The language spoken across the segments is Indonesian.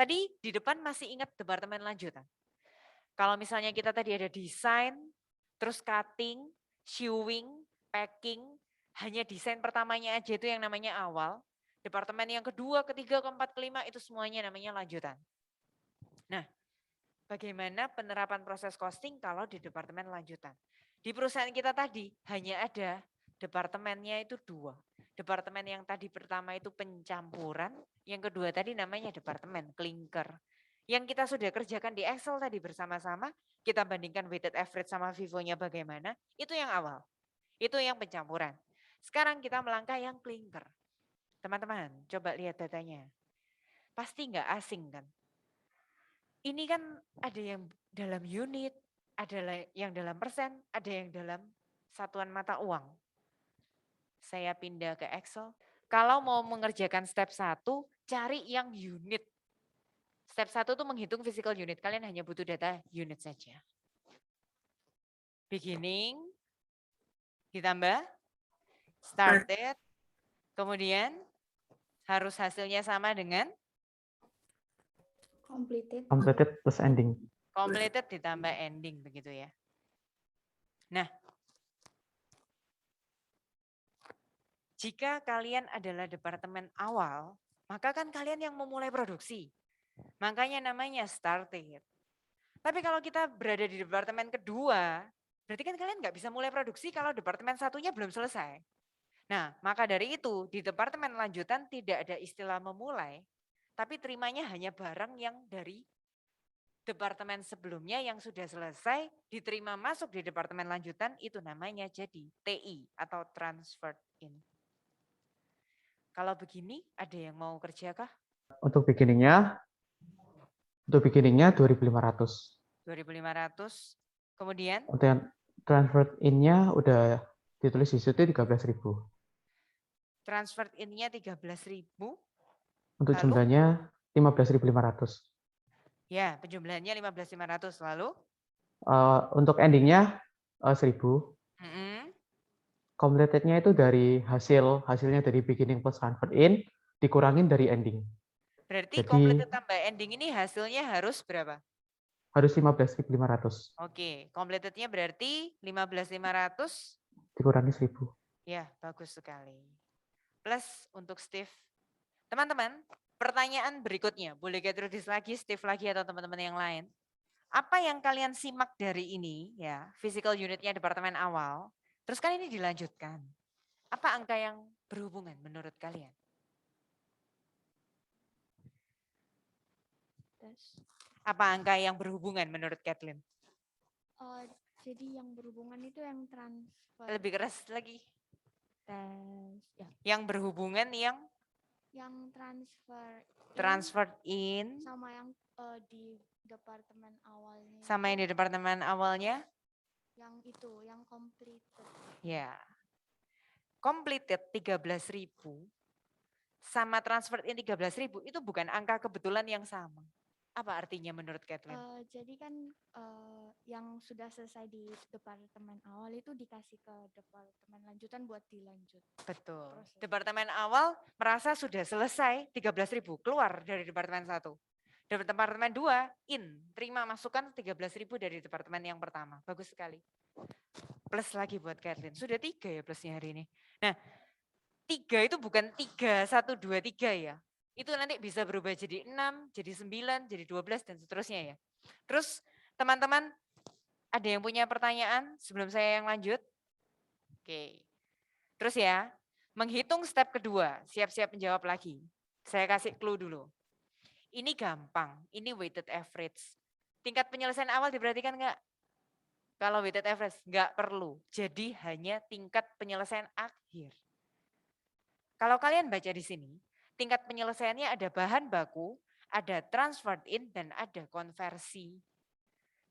Tadi di depan masih ingat departemen lanjutan. Kalau misalnya kita tadi ada desain, terus cutting, sewing, packing, hanya desain pertamanya aja itu yang namanya awal. Departemen yang kedua, ketiga, keempat, kelima itu semuanya namanya lanjutan. Nah, bagaimana penerapan proses costing kalau di departemen lanjutan? Di perusahaan kita tadi hanya ada departemennya itu dua. Departemen yang tadi pertama itu pencampuran, yang kedua tadi namanya departemen clinker. Yang kita sudah kerjakan di Excel tadi bersama-sama, kita bandingkan weighted average sama FIFO-nya bagaimana, itu yang awal. Itu yang pencampuran. Sekarang kita melangkah yang clinker. Teman-teman, coba lihat datanya. Pasti nggak asing kan? Ini kan ada yang dalam unit, ada yang dalam persen, ada yang dalam satuan mata uang. Saya pindah ke Excel. Kalau mau mengerjakan step 1, cari yang unit. Step 1 itu menghitung physical unit. Kalian hanya butuh data unit saja. Beginning, ditambah, started, kemudian harus hasilnya sama dengan Completed plus ending. completed ditambah ending begitu ya. Nah, jika kalian adalah departemen awal, maka kan kalian yang memulai produksi. Makanya namanya started. Tapi kalau kita berada di departemen kedua, berarti kan kalian nggak bisa mulai produksi kalau departemen satunya belum selesai. Nah, maka dari itu di departemen lanjutan tidak ada istilah memulai, tapi terimanya hanya barang yang dari departemen sebelumnya yang sudah selesai, diterima masuk di departemen lanjutan, itu namanya jadi TI atau transferred in. Kalau begini, ada yang mau kerja kah? Untuk beginningnya 2.500. 2.500. Kemudian? Untuk yang transferred in-nya udah ditulis di situ 13.000. Transferred in-nya 13.000. Untuk Lalu? jumlahnya 15.500. Ya, penjumlahannya 15.500. Lalu? Untuk endingnya 1.000. Completed-nya itu dari hasilnya dari beginning plus convert in dikurangin dari ending. Berarti Jadi completed tambah ending ini hasilnya harus berapa? harus 15.500. Oke, completed-nya berarti 15.500 Dikurangi 1.000. ya, bagus sekali. Plus untuk Steve. Teman-teman, pertanyaan berikutnya, boleh Gertrudis lagi, Steve lagi atau teman-teman yang lain. Apa yang kalian simak dari ini ya, physical unitnya departemen awal, terus kan ini dilanjutkan. Apa angka yang berhubungan menurut kalian? Apa angka yang berhubungan menurut Kathleen? Jadi yang berhubungan itu yang transfer. Lebih keras lagi. Ya. Yang berhubungan yang transferred in sama yang di departemen awalnya. Sama yang di departemen awalnya? Yang itu, yang completed. Ya. Completed 13.000 sama transferred in 13.000 itu bukan angka kebetulan yang sama. Apa artinya menurut Kathleen? Jadi kan yang sudah selesai di departemen awal itu dikasih ke departemen lanjutan buat dilanjut. Betul. Proses. Departemen awal merasa sudah selesai 13.000 keluar dari departemen 1. Departemen 2 terima masukan 13.000 dari departemen yang pertama. Bagus sekali. Plus lagi buat Kathleen. Sudah 3 ya plusnya hari ini. Nah, 3 itu bukan 3, 1, 2, 3 ya. Itu nanti bisa berubah jadi 6, jadi 9, jadi 12 dan seterusnya ya. Terus teman-teman ada yang punya pertanyaan sebelum saya yang lanjut? Oke. Terus ya, menghitung step kedua, siap-siap menjawab lagi. Saya kasih clue dulu. Ini gampang, ini weighted average. Tingkat penyelesaian awal diperhatikan enggak? Kalau weighted average enggak perlu. Jadi hanya tingkat penyelesaian akhir. Kalau kalian baca di sini, tingkat penyelesaiannya ada bahan baku, ada transferred in, dan ada konversi.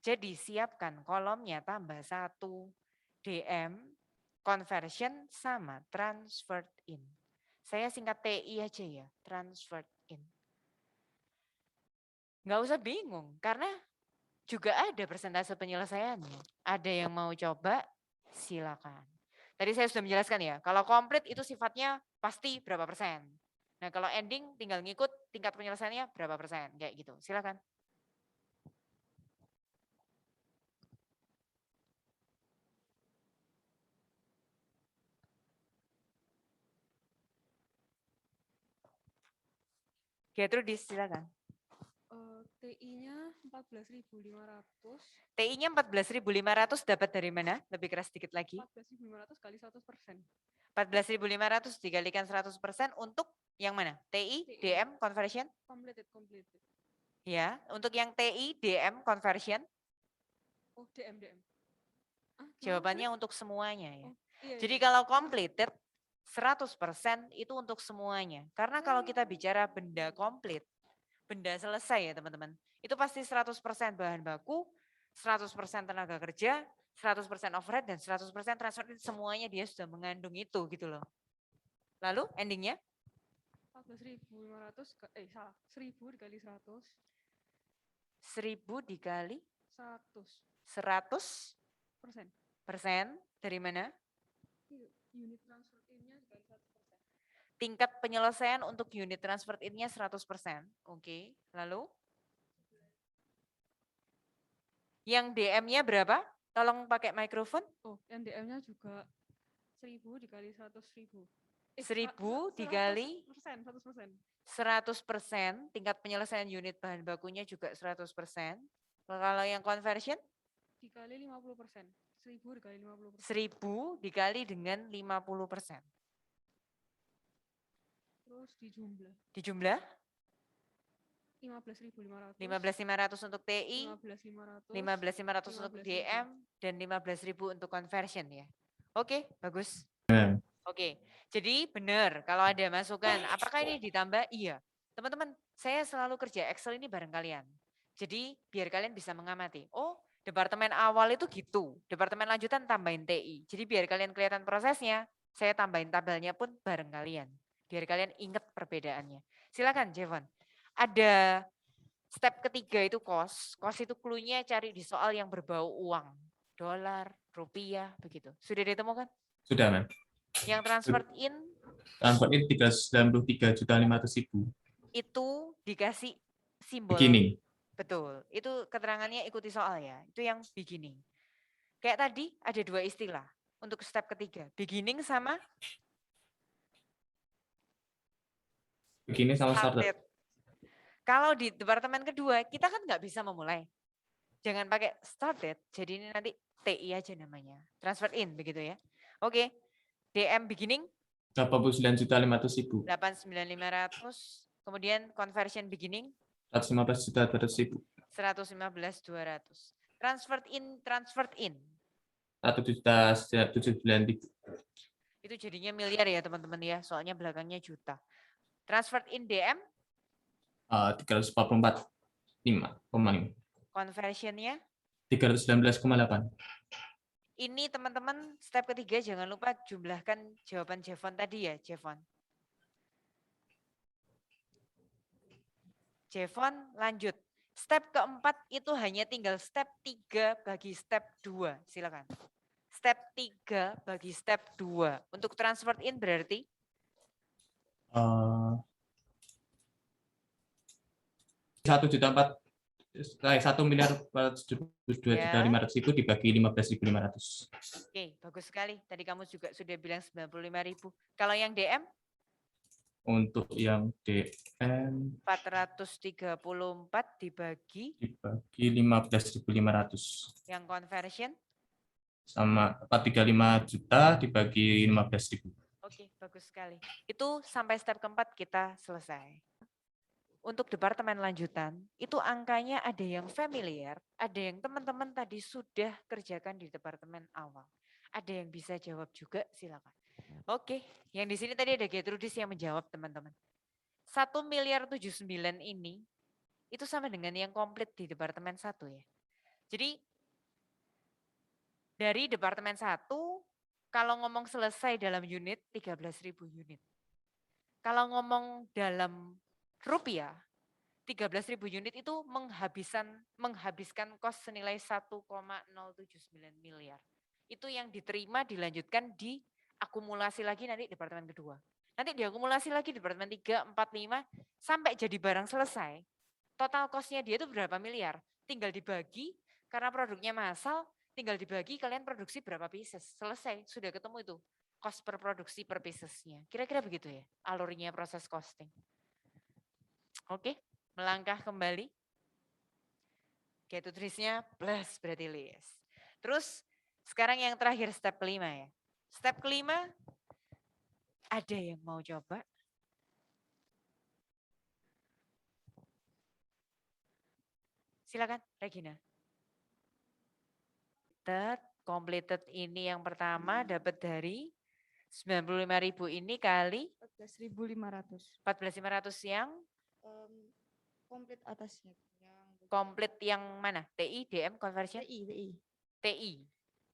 Jadi siapkan kolomnya tambah 1, DM, conversion, sama transferred in. Saya singkat TI aja ya, transferred in. Nggak usah bingung, karena juga ada persentase penyelesaiannya. Ada yang mau coba, silakan. Tadi saya sudah menjelaskan ya, kalau komplit itu sifatnya pasti berapa persen. Nah kalau ending tinggal ngikut tingkat penyelesaiannya berapa persen, kayak gitu. Silakan. Gertrudis, silakan. TI-nya 14.500. TI-nya 14.500 dapat dari mana? Lebih keras sedikit lagi. 14.500 kali 100%. 14.500 dikalikan 100% untuk yang mana? TI, TI. DM, conversion? Completed. Ya, untuk yang TI, DM, conversion? Oh, DM. Jawabannya untuk semuanya ya. Oh, iya, Jadi iya. kalau completed 100% itu untuk semuanya. Karena kalau kita bicara benda komplit, benda selesai ya teman-teman. Itu pasti 100% bahan baku, 100% tenaga kerja, 100% overhead, dan 100% transfer, semuanya dia sudah mengandung itu gitu loh. Lalu endingnya? 14.500, salah, 1.000 dikali 100. 1000 dikali 100%. 100% dari mana? Unit transfer in-nya dikali 100%. Tingkat penyelesaian untuk unit transfer in-nya 100%. Oke, lalu? Yang DM-nya berapa? Tolong pakai mikrofon. Oh, yang DM-nya juga 1.000 dikali 100.000. 1000 dikali 100%. 100%, tingkat penyelesaian unit bahan bakunya juga 100%. Kalau yang conversion? Dikali 50%. 1.000 dikali 50%. 1000 dikali dengan 50%. Terus dijumlah. Dijumlah? 15.500. 15.500 untuk TI, 15.500. 15.500 untuk DM, dan 15.000 untuk conversion ya. Oke, bagus. Oke, jadi benar kalau ada masukan, apakah ini ditambah? Iya. Teman-teman, saya selalu kerja Excel ini bareng kalian. Jadi biar kalian bisa mengamati. Oh, departemen awal itu gitu. Departemen lanjutan tambahin TI. Jadi biar kalian kelihatan prosesnya, saya tambahin tabelnya pun bareng kalian. Biar kalian ingat perbedaannya. Silakan, Jevon. Ada step ketiga itu cost. Cost itu clue-nya cari di soal yang berbau uang. Dolar, rupiah, begitu. Sudah ditemukan? Sudah, Mas. Yang transfer in? Transfer in 393.500.000. Itu dikasih simbol. Beginning. Betul, itu keterangannya ikuti soal ya, itu yang beginning. Kayak tadi ada dua istilah untuk step ketiga, beginning sama Beginning sama started. Kalau di departemen kedua, kita kan nggak bisa memulai. Jangan pakai started, jadi ini nanti TI aja namanya, transfer in begitu ya. Oke, DM beginning 89.500.000. 89.500, kemudian conversion beginning 115.200.000. 115.200. Transferred in. 1.799.000. Itu jadinya miliar ya teman-teman ya, soalnya belakangnya juta. Transferred in DM? 344.5,5. Conversionnya? 319,8. Ini teman-teman step ketiga jangan lupa jumlahkan jawaban Jevon tadi ya, Jevon. Jevon lanjut. Step keempat itu hanya tinggal step 3 bagi step 2. Silakan. Step 3 bagi step 2. Untuk transfer in berarti? 1.472.500.000 dibagi 15.500. Oke, bagus sekali. Tadi kamu juga sudah bilang 95.000. Kalau yang DM? Untuk yang DM 434 dibagi 15.500. yang conversion Sama 435 juta dibagi 15.000. Oke, bagus sekali. Itu sampai step keempat kita selesai. Untuk departemen lanjutan, itu angkanya ada yang familiar, ada yang teman-teman tadi sudah kerjakan di departemen awal. Ada yang bisa jawab juga, silakan. Oke, yang di sini tadi ada Gertrudis yang menjawab teman-teman. 1.079 ini itu sama dengan yang komplit di departemen 1 ya. Jadi dari departemen 1 kalau ngomong selesai dalam unit 13.000 unit. Kalau ngomong dalam rupiah 13.000 unit itu menghabiskan kos senilai 1,079 miliar. Itu yang diterima dilanjutkan di akumulasi lagi nanti departemen kedua. Nanti diakumulasi lagi di departemen 3, 4, 5, sampai jadi barang selesai. Total cost-nya dia itu berapa miliar? Tinggal dibagi, karena produknya massal, tinggal dibagi kalian produksi berapa pieces. Selesai, sudah ketemu itu. Cost per produksi per piecesnya. Kira-kira begitu ya, alurnya proses costing. Oke, melangkah kembali. Get to trees-nya plus berarti list. Terus sekarang yang terakhir step kelima ya. Step kelima, ada yang mau coba? Silakan, Regina. Completed ini yang pertama dapat dari 95.000 ini kali 14.500. 14.500 yang Komplit atasnya. komplit yang mana? TI, DM, conversion? TI. TI.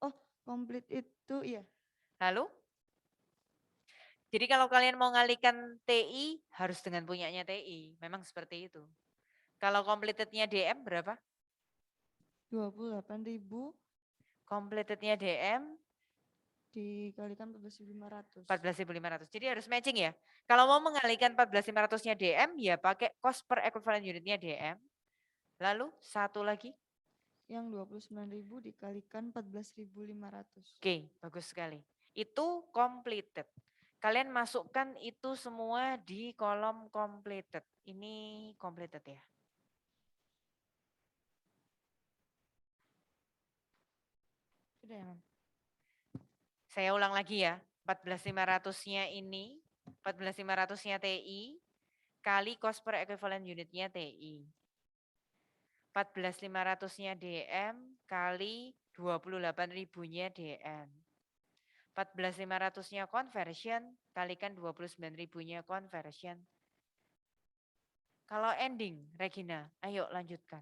Oh, komplit itu iya. Lalu? Jadi kalau kalian mau ngalihkan TI harus dengan punyanya TI. Memang seperti itu. Kalau completednya DM berapa? 28.000 Completednya DM dikalikan 14.500. 14.500. Jadi harus matching ya. Kalau mau mengalihkan 14.500-nya DM, ya pakai cost per equivalent unitnya DM. Lalu satu lagi. Yang 29.000 dikalikan 14.500. Oke, bagus sekali. Itu completed. Kalian masukkan itu semua di kolom completed. Ini completed ya. Sudah ya, Mam? Saya ulang lagi ya. 14.500-nya ini, 14.500-nya TI, kali cost per equivalent unitnya TI. 14.500-nya DM, kali 28.000-nya DM. 14.500-nya conversion, kalikan 29.000-nya conversion. Kalau ending, Regina, ayo lanjutkan.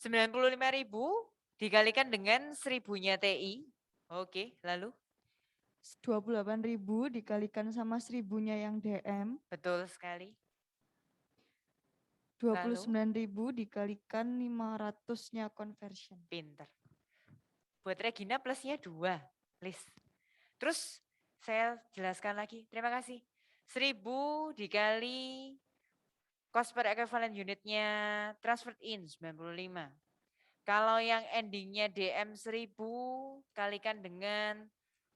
Rp95.000 dikalikan dengan 1.000-nya TI. Oke, lalu? 28.000 dikalikan sama 1.000-nya yang DM. Betul sekali. 29.000 dikalikan 500-nya conversion. Pinter. Buat Regina plusnya 2, list. Terus saya jelaskan lagi, terima kasih. 1.000 dikali cost per equivalent unitnya transferred in 95. Kalau yang endingnya DM 1.000 kalikan dengan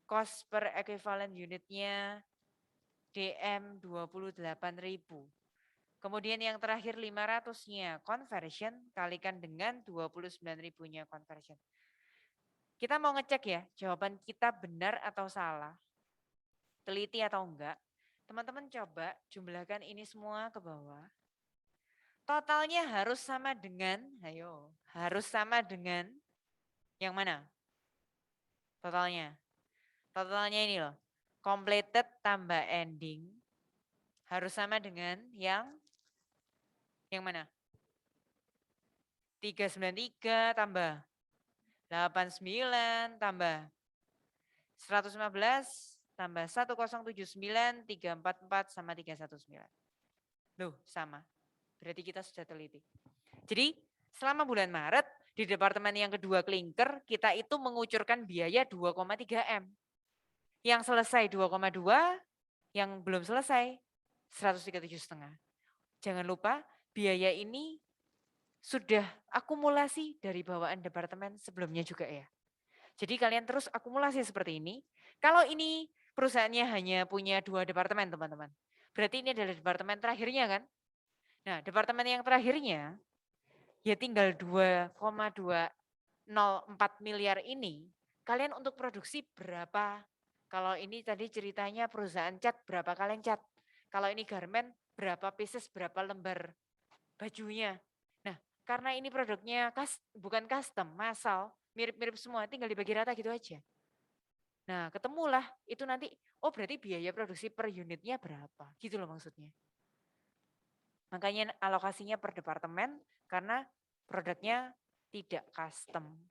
cost per equivalent unitnya DM 28.000. Kemudian yang terakhir 500-nya conversion kalikan dengan 29.000-nya conversion. Kita mau ngecek ya, jawaban kita benar atau salah. Teliti atau enggak. Teman-teman coba jumlahkan ini semua ke bawah. Totalnya harus sama dengan, harus sama dengan yang mana? Totalnya. Totalnya ini loh, completed tambah ending harus sama dengan yang mana? 393 tambah 89 tambah 115 tambah 1079 344 sama 319. Loh, sama. Berarti kita sudah teliti. Jadi selama bulan Maret di departemen yang kedua klinker kita itu mengucurkan biaya 2,3 M. Yang selesai 2,2, yang belum selesai 137,5. Jangan lupa biaya ini sudah akumulasi dari bawaan departemen sebelumnya juga ya. Jadi kalian terus akumulasi seperti ini. Kalau ini perusahaannya hanya punya 2 departemen teman-teman. Berarti ini adalah departemen terakhirnya kan? Nah departemen yang terakhirnya ya tinggal 2,204 miliar ini. Kalian untuk produksi berapa? Kalau ini tadi ceritanya perusahaan cat, berapa kalian cat? Kalau ini garment, berapa pieces, berapa lembar bajunya? Nah, karena ini produknya bukan custom, massal, mirip-mirip semua, tinggal dibagi rata gitu aja. Nah, ketemulah itu nanti, oh berarti biaya produksi per unitnya berapa? Gitu loh maksudnya. Makanya alokasinya per departemen karena produknya tidak custom.